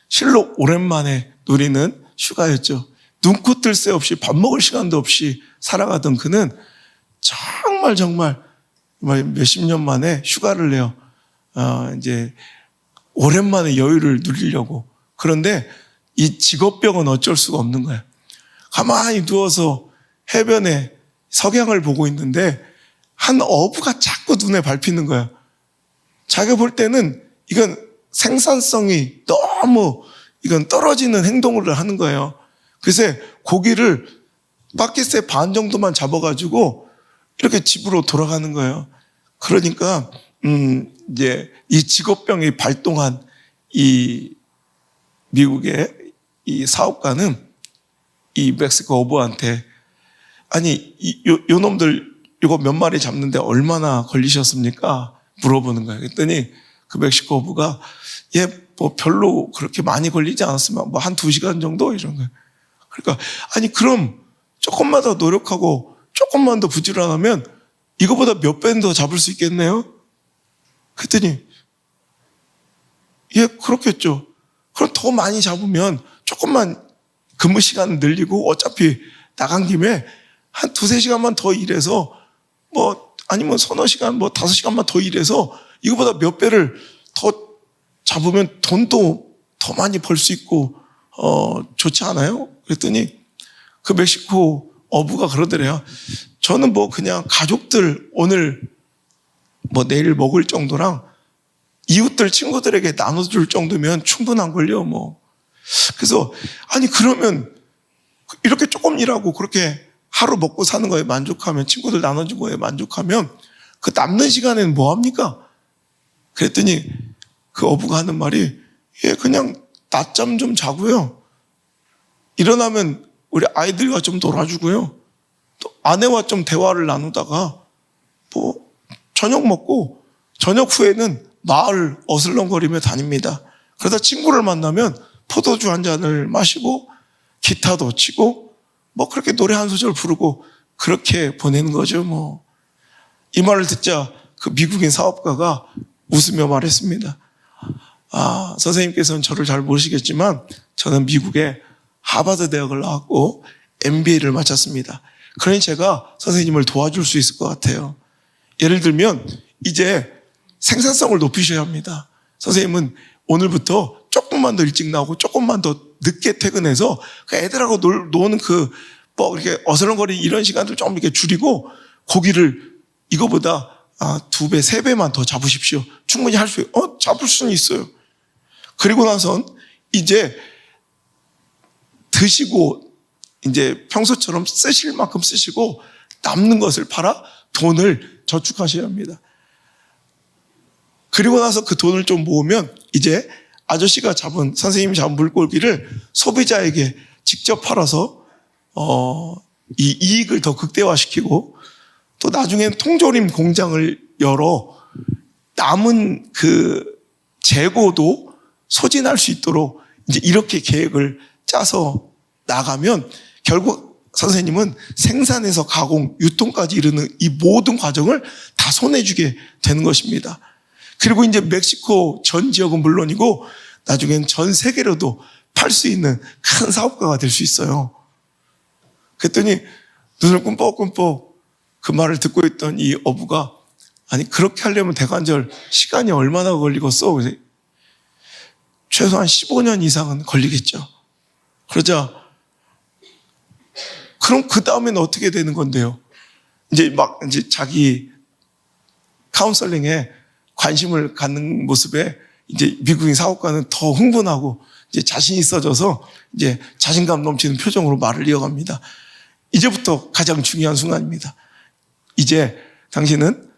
실로 오랜만에 누리는 휴가였죠. 눈코 뜰 새 없이 밥 먹을 시간도 없이 살아가던 그는 정말 몇십 년 만에 휴가를 내요. 이제 오랜만에 여유를 누리려고. 그런데 이 직업병은 어쩔 수가 없는 거예요. 가만히 누워서 해변에 석양을 보고 있는데 한 어부가 자꾸 눈에 밟히는 거예요. 자기가 볼 때는 이건 생산성이 너무 이건 떨어지는 행동을 하는 거예요. 그래서 고기를 바켓의 반 정도만 잡아가지고 이렇게 집으로 돌아가는 거예요. 그러니까 이제 이 직업병이 발동한 이 미국의 이 사업가는 이 멕시코 어부한테 아니 요 놈들 이거 몇 마리 잡는데 얼마나 걸리셨습니까? 물어보는 거예요. 그랬더니 그 멕시코 어부가 뭐 별로 그렇게 많이 걸리지 않았으면 뭐 한 2시간 정도 이런 거예요. 그러니까 아니 그럼 조금만 더 노력하고 조금만 더 부지런하면 이거보다 몇 배는 더 잡을 수 있겠네요? 그랬더니 그렇겠죠. 그럼 더 많이 잡으면 조금만 근무 시간을 늘리고 어차피 나간 김에 한 2-3시간만 더 일해서 뭐 아니면 서너 시간 뭐 5시간만 더 일해서 이거보다 몇 배를 더 잡으면 돈도 더 많이 벌 수 있고 좋지 않아요? 그랬더니 그 멕시코 어부가 그러더래요. 저는 뭐 그냥 가족들 오늘 뭐 내일 먹을 정도랑 이웃들 친구들에게 나눠줄 정도면 충분한걸요 뭐. 그래서 아니 그러면 이렇게 조금 일하고 그렇게 하루 먹고 사는 거에 만족하면 친구들 나눠준 거에 만족하면 그 남는 시간에는 뭐 합니까? 그랬더니 그 어부가 하는 말이 그냥 낮잠 좀 자고요. 일어나면 우리 아이들과 좀 놀아주고요. 또 아내와 좀 대화를 나누다가 뭐 저녁 먹고 저녁 후에는 마을 어슬렁거리며 다닙니다. 그러다 친구를 만나면 포도주 한 잔을 마시고 기타도 치고 뭐 그렇게 노래 한 소절 부르고 그렇게 보내는 거죠 뭐. 이 말을 듣자 그 미국인 사업가가 웃으며 말했습니다. 선생님께서는 저를 잘 모르시겠지만 저는 미국의 하버드 대학을 나왔고 MBA를 마쳤습니다. 그러니 제가 선생님을 도와줄 수 있을 것 같아요. 예를 들면 이제 생산성을 높이셔야 합니다. 선생님은 오늘부터 조금만 더 일찍 나오고 조금만 더 늦게 퇴근해서 그 애들하고 노는 뭐 이렇게 어슬렁거리는 이런 시간들 좀 이렇게 줄이고 고기를 이거보다 2배, 3배만 더 잡으십시오. 충분히 잡을 수는 있어요. 그리고 나선 이제 드시고 이제 평소처럼 쓰실 만큼 쓰시고 남는 것을 팔아 돈을 저축하셔야 합니다. 그리고 나서 그 돈을 좀 모으면 이제 아저씨가 선생님이 잡은 물고기를 소비자에게 직접 팔아서 이 이익을 더 극대화시키고 또 나중엔 통조림 공장을 열어 남은 그 재고도 소진할 수 있도록 이제 이렇게 계획을 짜서 나가면 결국 선생님은 생산에서 가공, 유통까지 이르는 이 모든 과정을 다 손해주게 되는 것입니다. 그리고 이제 멕시코 전 지역은 물론이고 나중엔 전 세계로도 팔 수 있는 큰 사업가가 될 수 있어요. 그랬더니 눈을 꿈뻑꿈뻑 그 말을 듣고 있던 이 어부가 아니 그렇게 하려면 대관절 시간이 얼마나 걸리겠어? 최소한 15년 이상은 걸리겠죠. 그러자 그럼 그 다음에는 어떻게 되는 건데요? 이제 자기 카운셀링에 관심을 갖는 모습에 이제 미국인 사업가는 더 흥분하고 이제 자신이 있어져서 이제 자신감 넘치는 표정으로 말을 이어갑니다. 이제부터 가장 중요한 순간입니다. 이제 당신은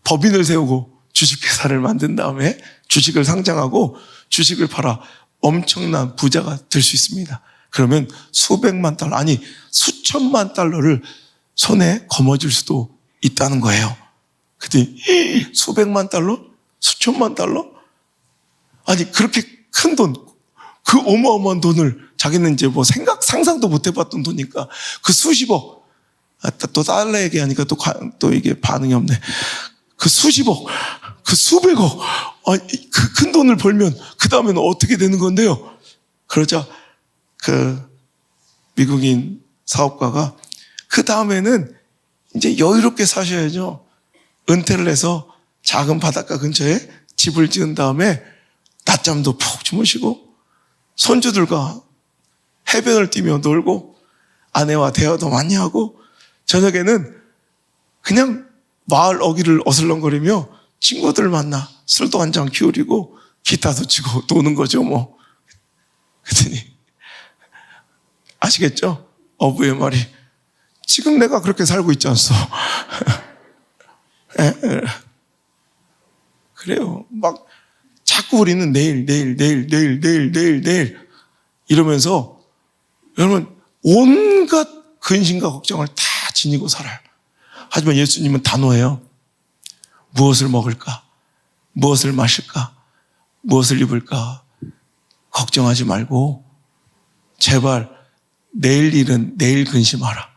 법인을 세우고 주식회사를 만든 다음에 주식을 상장하고 주식을 팔아 엄청난 부자가 될 수 있습니다. 그러면 수백만 달러, 아니 수천만 달러를 손에 거머쥘 수도 있다는 거예요. 그랬더니 수백만 달러? 수천만 달러? 아니 그렇게 큰 돈, 그 어마어마한 돈을 자기는 이제 상상도 못 해봤던 돈이니까 그 수십억, 또 달러 얘기하니까 또 이게 반응이 없네. 그 수십억, 그 수백억, 그 큰 돈을 벌면 그 다음에는 어떻게 되는 건데요? 그러자 그 미국인 사업가가 그 다음에는 이제 여유롭게 사셔야죠. 은퇴를 해서 작은 바닷가 근처에 집을 지은 다음에 낮잠도 푹 주무시고 손주들과 해변을 뛰며 놀고 아내와 대화도 많이 하고 저녁에는 그냥 마을 어귀를 어슬렁거리며 친구들 만나 술도 한잔 기울이고 기타도 치고 노는 거죠 뭐. 그랬더니 아시겠죠? 어부의 말이 지금 내가 그렇게 살고 있지 않소. 그래요. 막 자꾸 우리는 내일 이러면서 여러분 온갖 근심과 걱정을 다 지니고 살아요. 하지만 예수님은 단호해요. 무엇을 먹을까? 무엇을 마실까? 무엇을 입을까? 걱정하지 말고 제발 내일 일은 내일 근심하라.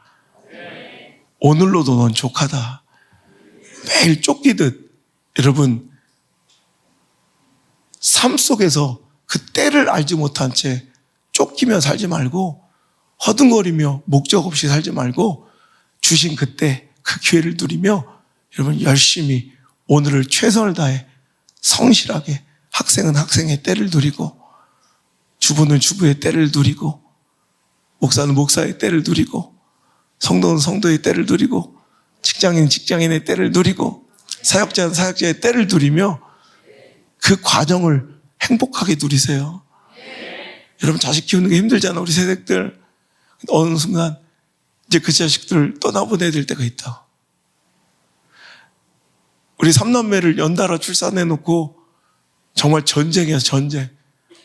오늘로도 넌 족하다. 매일 쫓기듯 여러분 삶 속에서 그 때를 알지 못한 채 쫓기며 살지 말고 허둥거리며 목적 없이 살지 말고 주신 그때 그 기회를 누리며 여러분 열심히 오늘을 최선을 다해 성실하게 학생은 학생의 때를 누리고 주부는 주부의 때를 누리고 목사는 목사의 때를 누리고 성도는 성도의 때를 누리고 직장인은 직장인의 때를 누리고 사역자는 사역자의 때를 누리며 그 과정을 행복하게 누리세요. 여러분 자식 키우는 게 힘들잖아 우리 세대들. 어느 순간 이제 그 자식들을 떠나보내야 될 때가 있다. 우리 3남매를 연달아 출산해놓고 정말 전쟁이야 전쟁.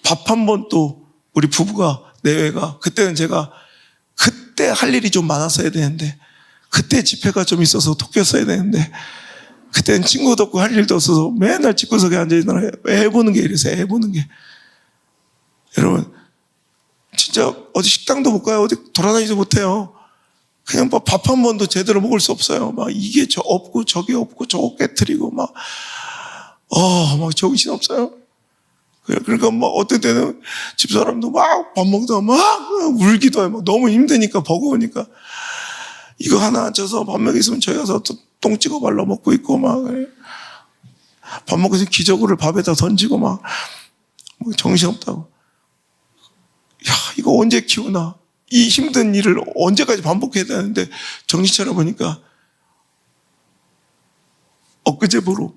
밥 한 번 또 우리 부부가 내외가 그때는 제가 그때 할 일이 좀 많았어야 되는데 그때 집회가 좀 있어서 토꼈어야 되는데 그때는 친구도 없고 할 일도 없어서 맨날 집구석에 앉아있느라 해보는 게 이래서 해보는 게 여러분 진짜 어디 식당도 못 가요. 어디 돌아다니지 못해요. 그냥 밥 한 번도 제대로 먹을 수 없어요. 막 이게 저 없고 저게 없고 저거 깨트리고 막 정신 없어요. 그러니까 막 어떨 때는 집사람도 막 밥 먹다가 막 울기도 해요. 막 너무 힘드니까 버거우니까 이거 하나 앉혀서 밥 먹이 있으면 저희 가서 똥 찍어 발라 먹고 있고 막 밥 먹고 있으면 기저귀를 밥에다 던지고 막 정신없다고. 야 이거 언제 키우나. 이 힘든 일을 언제까지 반복해야 되는데 정신 차려보니까 엊그제보로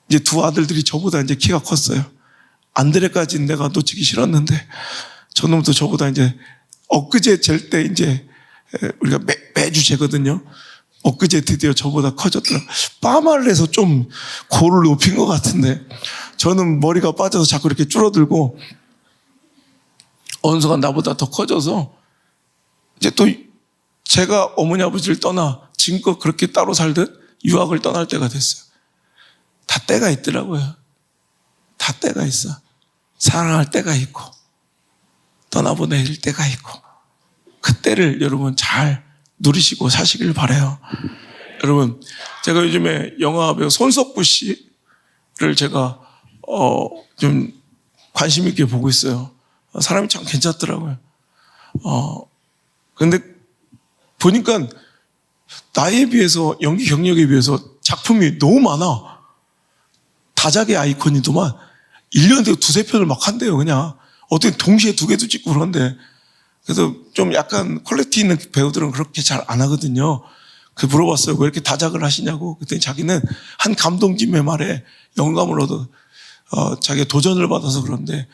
이제 두 아들들이 저보다 이제 키가 컸어요. 안드레까지는 내가 놓치기 싫었는데 저놈도 저보다 이제 엊그제 잴 때 이제 우리가 매주 재거든요. 엊그제 드디어 저보다 커졌더라. 파마를 해서 좀 고를 높인 것 같은데 저는 머리가 빠져서 자꾸 이렇게 줄어들고 언서가 나보다 더 커져서 이제 또 제가 어머니 아버지를 떠나 지금껏 그렇게 따로 살듯 유학을 떠날 때가 됐어요. 다 때가 있더라고요. 다 때가 있어. 사랑할 때가 있고 떠나보낼 때가 있고 그 때를 여러분 잘 누리시고 사시길 바라요. 여러분 제가 요즘에 영화 배우 손석구 씨를 제가 좀 관심 있게 보고 있어요. 사람이 참 괜찮더라고요. 근데 보니까 나이에 비해서 연기 경력에 비해서 작품이 너무 많아. 다작의 아이콘이더만 1년에 두세 편을 막 한대요. 그냥 어떻게 동시에 두 개도 찍고 그런데 그래서 좀 약간 퀄리티 있는 배우들은 그렇게 잘 안 하거든요. 그래서 물어봤어요. 왜 이렇게 다작을 하시냐고. 그랬더니 자기는 한 감독님의 말에 영감을 얻어 자기가 도전을 받아서 그런데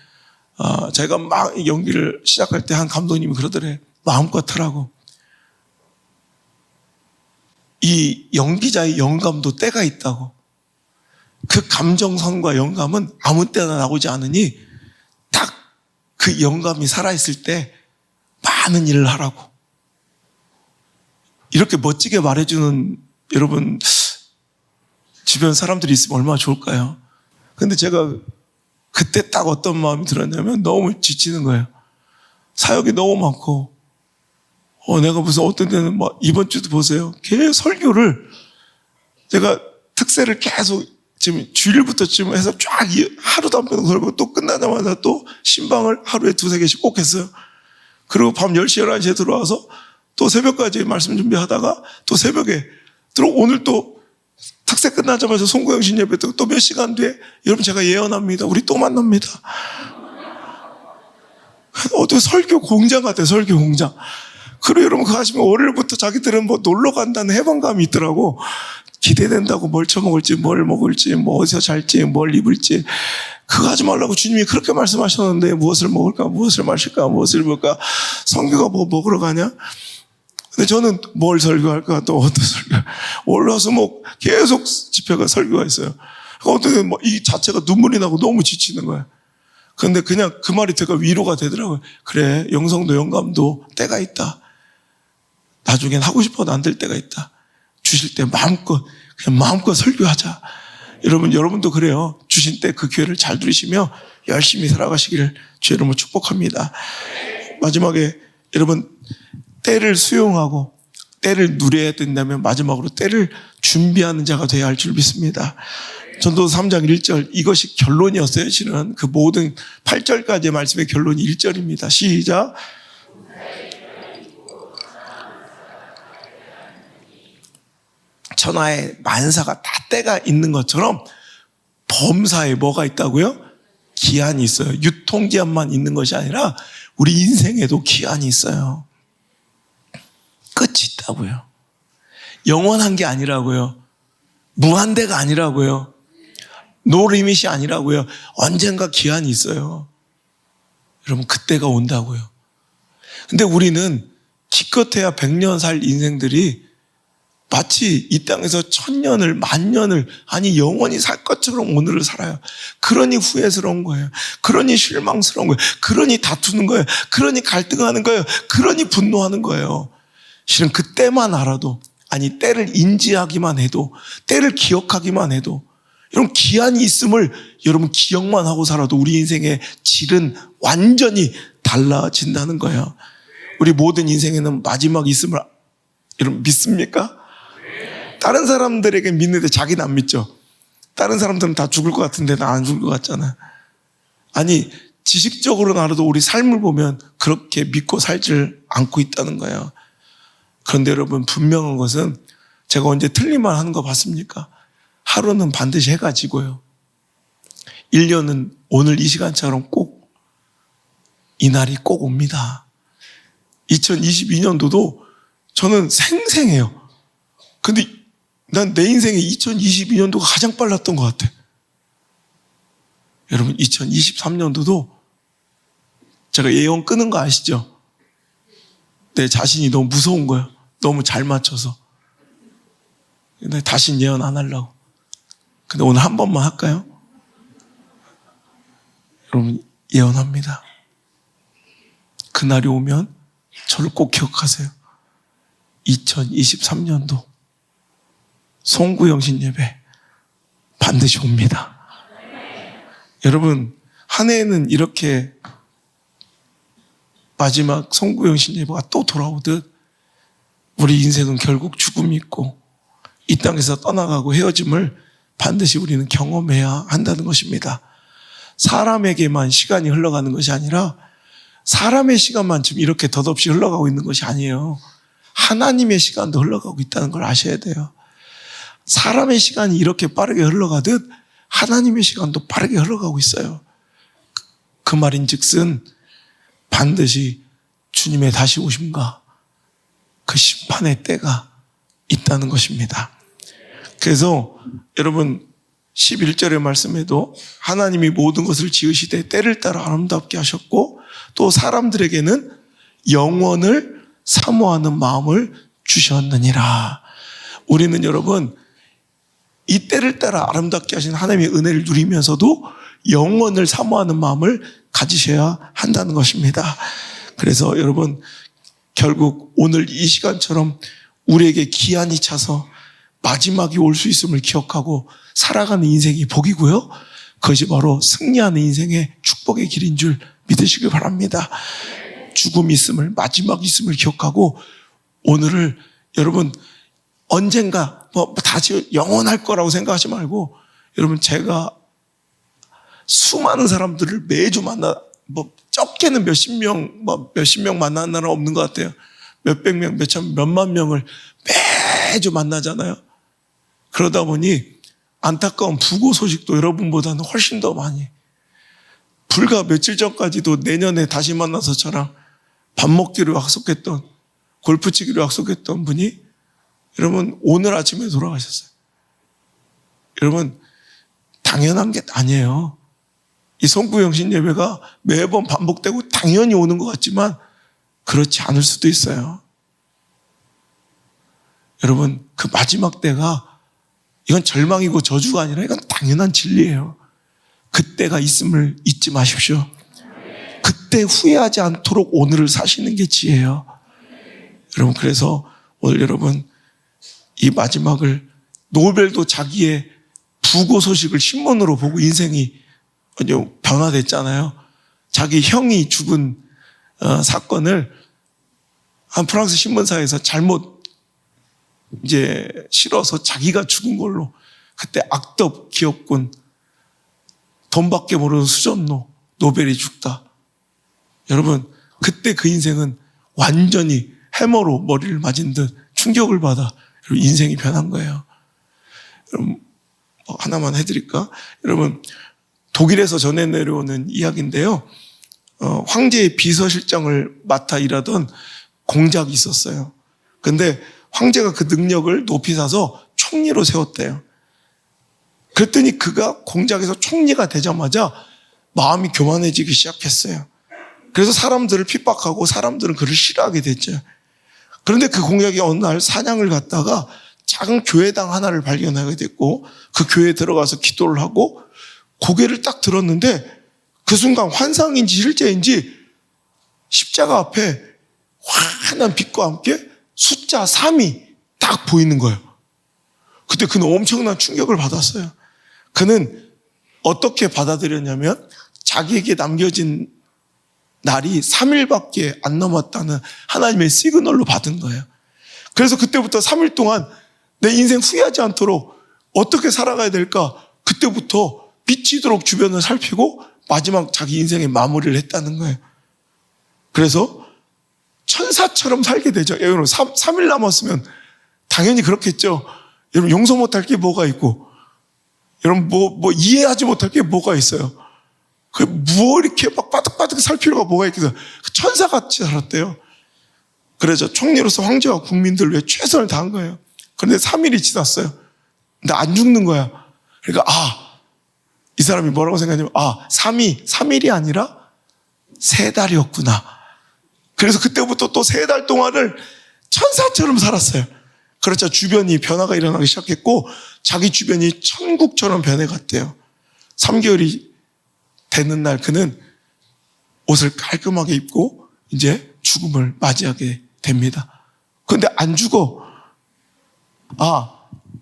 자기가 막 연기를 시작할 때 한 감독님이 그러더래. 마음껏 하라고. 이 연기자의 영감도 때가 있다고. 그 감정선과 영감은 아무 때나 나오지 않으니 딱 그 영감이 살아있을 때 많은 일을 하라고. 이렇게 멋지게 말해주는 여러분 주변 사람들이 있으면 얼마나 좋을까요? 근데 제가 그때 딱 어떤 마음이 들었냐면 너무 지치는 거예요. 사역이 너무 많고 내가 무슨 어떤 데는 막 이번 주도 보세요. 계속 설교를 제가 특세를 계속 지금 주일부터 지금 해서 쫙 하루도 안 빼고 설교 또 끝나자마자 또 신방을 하루에 두세 개씩 꼭 했어요. 그리고 밤 10시, 11시에 들어와서 또 새벽까지 말씀 준비하다가 또 새벽에 오늘 또 특세 끝나자마자 송구영신 예배 또 몇 시간 뒤에 여러분 제가 예언합니다. 우리 또 만납니다. 어떻게 설교 공장 같아요. 설교 공장. 그리고 여러분 그거 하시면 월요일부터 자기들은 뭐 놀러 간다는 해방감이 있더라고. 기대된다고 뭘 처먹을지 뭘 먹을지 뭐 어디서 잘지 뭘 입을지 그거 하지 말라고 주님이 그렇게 말씀하셨는데 무엇을 먹을까 무엇을 마실까 무엇을 입을까 성교가 뭐 먹으러 가냐. 근데 저는 뭘 설교할까 또 어떤 설교 월화수목 계속 집회가 설교가 있어요. 어떻게 뭐 이 자체가 눈물이 나고 너무 지치는 거예요. 그런데 그냥 그 말이 제가 위로가 되더라고요. 그래 영성도 영감도 때가 있다. 나중엔 하고 싶어도 안 될 때가 있다. 주실 때 그냥 마음껏 설교하자. 여러분도 그래요. 주신 때 그 기회를 잘 누리시며 열심히 살아가시기를 주의 이름으로 축복합니다. 마지막에 여러분 때를 수용하고 때를 누려야 된다면 마지막으로 때를 준비하는 자가 되어야 할 줄 믿습니다. 전도서 3장 1절 이것이 결론이었어요. 실은 그 모든 8절까지의 말씀의 결론이 1절입니다. 시작. 천하에 만사가 다 때가 있는 것처럼 범사에 뭐가 있다고요? 기한이 있어요. 유통기한만 있는 것이 아니라 우리 인생에도 기한이 있어요. 끝이 있다고요. 영원한 게 아니라고요. 무한대가 아니라고요. 노 리밋이 아니라고요. 언젠가 기한이 있어요. 여러분 그때가 온다고요. 근데 우리는 기껏해야 100년 살 인생들이 마치 이 땅에서 1000년을 10,000년을 아니 영원히 살 것처럼 오늘을 살아요. 그러니 후회스러운 거예요. 그러니 실망스러운 거예요. 그러니 다투는 거예요. 그러니 갈등하는 거예요. 그러니 분노하는 거예요. 실은 그때만 알아도 아니 때를 인지하기만 해도 때를 기억하기만 해도 여러분 기한이 있음을 여러분 기억만 하고 살아도 우리 인생의 질은 완전히 달라진다는 거예요. 우리 모든 인생에는 마지막이 있음을 여러분 믿습니까? 다른 사람들에게 믿는데 자기는 안 믿죠. 다른 사람들은 다 죽을 것 같은데 나 안 죽을 것 같잖아. 아니 지식적으로는 알아도 우리 삶을 보면 그렇게 믿고 살질 않고 있다는 거예요. 그런데 여러분 분명한 것은 제가 언제 틀린 말 하는 거 봤습니까? 하루는 반드시 해가 지고요. 1년은 오늘 이 시간처럼 꼭 이 날이 꼭 옵니다. 2022년도도 저는 생생해요. 근데 난 내 인생에 2022년도가 가장 빨랐던 것 같아. 여러분 2023년도도 제가 예언 끄는 거 아시죠? 내 자신이 너무 무서운 거예요. 너무 잘 맞춰서. 근데 다신 예언 안 하려고. 근데 오늘 한 번만 할까요? 여러분 예언합니다. 그날이 오면 저를 꼭 기억하세요. 2023년도 송구영신 예배 반드시 옵니다. 여러분 한 해에는 이렇게 마지막 송구영신 예배가 또 돌아오듯 우리 인생은 결국 죽음이 있고 이 땅에서 떠나가고 헤어짐을 반드시 우리는 경험해야 한다는 것입니다. 사람에게만 시간이 흘러가는 것이 아니라 사람의 시간만 지금 이렇게 덧없이 흘러가고 있는 것이 아니에요. 하나님의 시간도 흘러가고 있다는 걸 아셔야 돼요. 사람의 시간이 이렇게 빠르게 흘러가듯 하나님의 시간도 빠르게 흘러가고 있어요. 그 말인즉슨 반드시 주님의 다시 오심과 그 심판의 때가 있다는 것입니다. 그래서 여러분 11절의 말씀에도 하나님이 모든 것을 지으시되 때를 따라 아름답게 하셨고 또 사람들에게는 영원을 사모하는 마음을 주셨느니라. 우리는 여러분 이 때를 따라 아름답게 하신 하나님의 은혜를 누리면서도 영원을 사모하는 마음을 가지셔야 한다는 것입니다. 그래서 여러분 결국 오늘 이 시간처럼 우리에게 기한이 차서 마지막이 올 수 있음을 기억하고 살아가는 인생이 복이고요. 그것이 바로 승리하는 인생의 축복의 길인 줄 믿으시길 바랍니다. 죽음이 있음을, 마지막이 있음을 기억하고 오늘을 여러분 언젠가 다시 영원할 거라고 생각하지 말고 여러분 제가 수많은 사람들을 매주 적게는 몇십 명 만나는 날은 없는 것 같아요. 몇백 명, 몇만 명을 매주 만나잖아요. 그러다 보니 안타까운 부고 소식도 여러분보다는 훨씬 더 많이. 불과 며칠 전까지도 내년에 다시 만나서 저랑 밥 먹기로 약속했던, 골프 치기로 약속했던 분이 여러분 오늘 아침에 돌아가셨어요. 여러분 당연한 게 아니에요. 이 송구영신 예배가 매번 반복되고 당연히 오는 것 같지만 그렇지 않을 수도 있어요. 여러분 그 마지막 때가 이건 절망이고 저주가 아니라 이건 당연한 진리예요. 그때가 있음을 잊지 마십시오. 그때 후회하지 않도록 오늘을 사시는 게 지혜예요. 여러분 그래서 오늘 여러분 이 마지막을 노벨도 자기의 부고 소식을 신문으로 보고 인생이 변화됐잖아요. 자기 형이 죽은 사건을 한 프랑스 신문사에서 잘못 실어서 자기가 죽은 걸로 그때 악덕 기업군 돈밖에 모르는 수전노 노벨이 죽다. 여러분 그때 그 인생은 완전히 해머로 머리를 맞은 듯 충격을 받아 인생이 변한 거예요. 여러분 하나만 해드릴까? 여러분 독일에서 전해 내려오는 이야기인데요. 황제의 비서실장을 맡아 일하던 공작이 있었어요. 근데 황제가 그 능력을 높이 사서 총리로 세웠대요. 그랬더니 그가 공작에서 총리가 되자마자 마음이 교만해지기 시작했어요. 그래서 사람들을 핍박하고 사람들은 그를 싫어하게 됐죠. 그런데 그 공작이 어느 날 사냥을 갔다가 작은 교회당 하나를 발견하게 됐고 그 교회에 들어가서 기도를 하고 고개를 딱 들었는데 그 순간 환상인지 실제인지 십자가 앞에 환한 빛과 함께 숫자 3이 딱 보이는 거예요. 그때 그는 엄청난 충격을 받았어요. 그는 어떻게 받아들였냐면 자기에게 남겨진 날이 3일밖에 안 남았다는 하나님의 시그널로 받은 거예요. 그래서 그때부터 3일 동안 내 인생 후회하지 않도록 어떻게 살아가야 될까? 그때부터 미치도록 주변을 살피고 마지막 자기 인생의 마무리를 했다는 거예요. 그래서 천사처럼 살게 되죠. 여러분 3일 남았으면 당연히 그렇겠죠. 여러분 용서 못할 게 뭐가 있고 여러분 뭐 이해하지 못할 게 뭐가 있어요. 뭐 이렇게 막 바득바득 살 필요가 뭐가 있겠어요. 천사같이 살았대요. 그래서 총리로서 황제와 국민들 위해 최선을 다한 거예요. 그런데 3일이 지났어요. 근데 안 죽는 거야. 그러니까 이 사람이 뭐라고 생각하냐면 3일이 아니라 3달이었구나. 그래서 그때부터 또 3달 동안을 천사처럼 살았어요. 그렇죠. 주변이 변화가 일어나기 시작했고 자기 주변이 천국처럼 변해갔대요. 3개월이 되는 날 그는 옷을 깔끔하게 입고 이제 죽음을 맞이하게 됩니다. 그런데 안 죽어.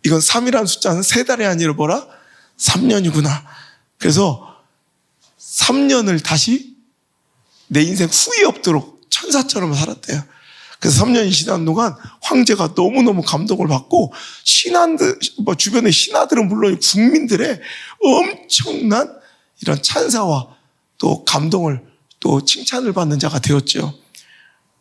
이건 3이라는 숫자는 3달이 아니라 뭐라? 3년이구나. 그래서 3년을 다시 내 인생 후회 없도록 천사처럼 살았대요. 그래서 3년이 지난 동안 황제가 너무너무 감동을 받고 주변의 신하들은 물론 국민들의 엄청난 이런 찬사와 또 감동을 또 칭찬을 받는 자가 되었죠.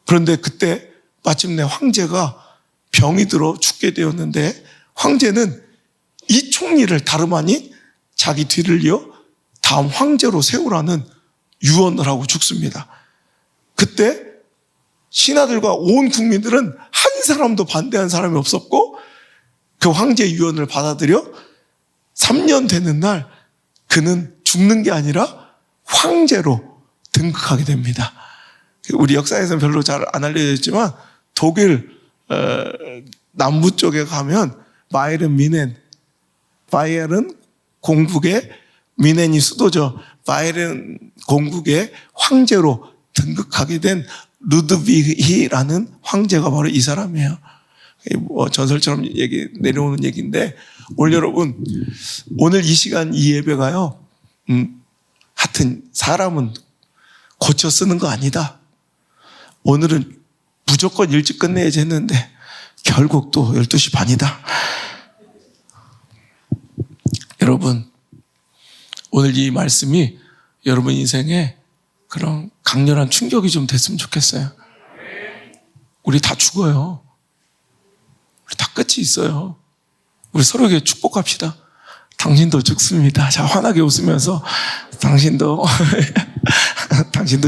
그런데 그때 마침내 황제가 병이 들어 죽게 되었는데 황제는 이 총리를 다름 아닌 자기 뒤를 이어 다음 황제로 세우라는 유언을 하고 죽습니다. 그때 신하들과 온 국민들은 한 사람도 반대한 사람이 없었고 그 황제의 유언을 받아들여 3년 되는 날 그는 죽는 게 아니라 황제로 등극하게 됩니다. 우리 역사에서는 별로 잘 안 알려져 있지만 독일 남부 쪽에 가면 바이에른 공국의 미넨이 수도죠. 바이에른 공국의 황제로 등극하게 된 루드비히라는 황제가 바로 이 사람이에요. 전설처럼 내려오는 얘기인데 여러분 오늘 이 시간 이 예배가요. 하여튼 사람은 고쳐 쓰는 거 아니다. 오늘은 무조건 일찍 끝내야지 했는데 결국 또 12시 반이다. 여러분 오늘 이 말씀이 여러분 인생에 그런 강렬한 충격이 좀 됐으면 좋겠어요. 우리 다 죽어요. 우리 다 끝이 있어요. 우리 서로에게 축복합시다. 당신도 죽습니다. 자, 환하게 웃으면서 당신도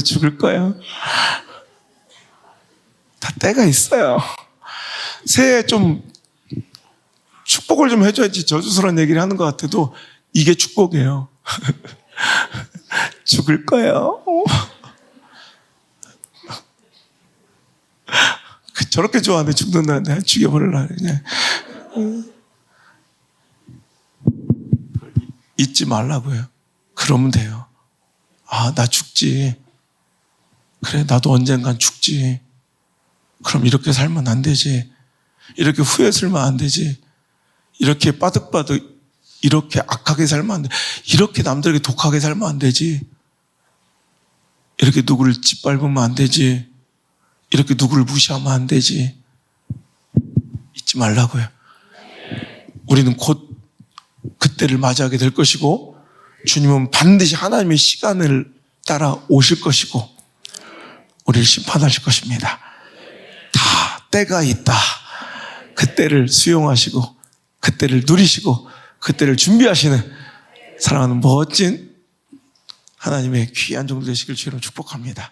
죽을 거예요. 다 때가 있어요. 새해 좀 축복을 좀 해줘야지 저주스러운 얘기를 하는 것 같아도 이게 축복이에요. 죽을 거예요. 저렇게 좋아하는데 죽는다는데 죽여버리려고 그냥. 잊지 말라고요. 그러면 돼요. 나 죽지. 그래, 나도 언젠간 죽지. 그럼 이렇게 살면 안 되지. 이렇게 후회 살면 안 되지. 이렇게 빠득빠득 이렇게 악하게 살면 안 돼. 이렇게 남들에게 독하게 살면 안 되지. 이렇게 누구를 짓밟으면 안 되지. 이렇게 누구를 무시하면 안 되지. 잊지 말라고요. 우리는 곧 그때를 맞이하게 될 것이고 주님은 반드시 하나님의 시간을 따라 오실 것이고 우리를 심판하실 것입니다. 다 때가 있다. 그때를 수용하시고 그때를 누리시고 그때를 준비하시는 사랑하는 멋진 하나님의 귀한 종들 되시길 주로 축복합니다.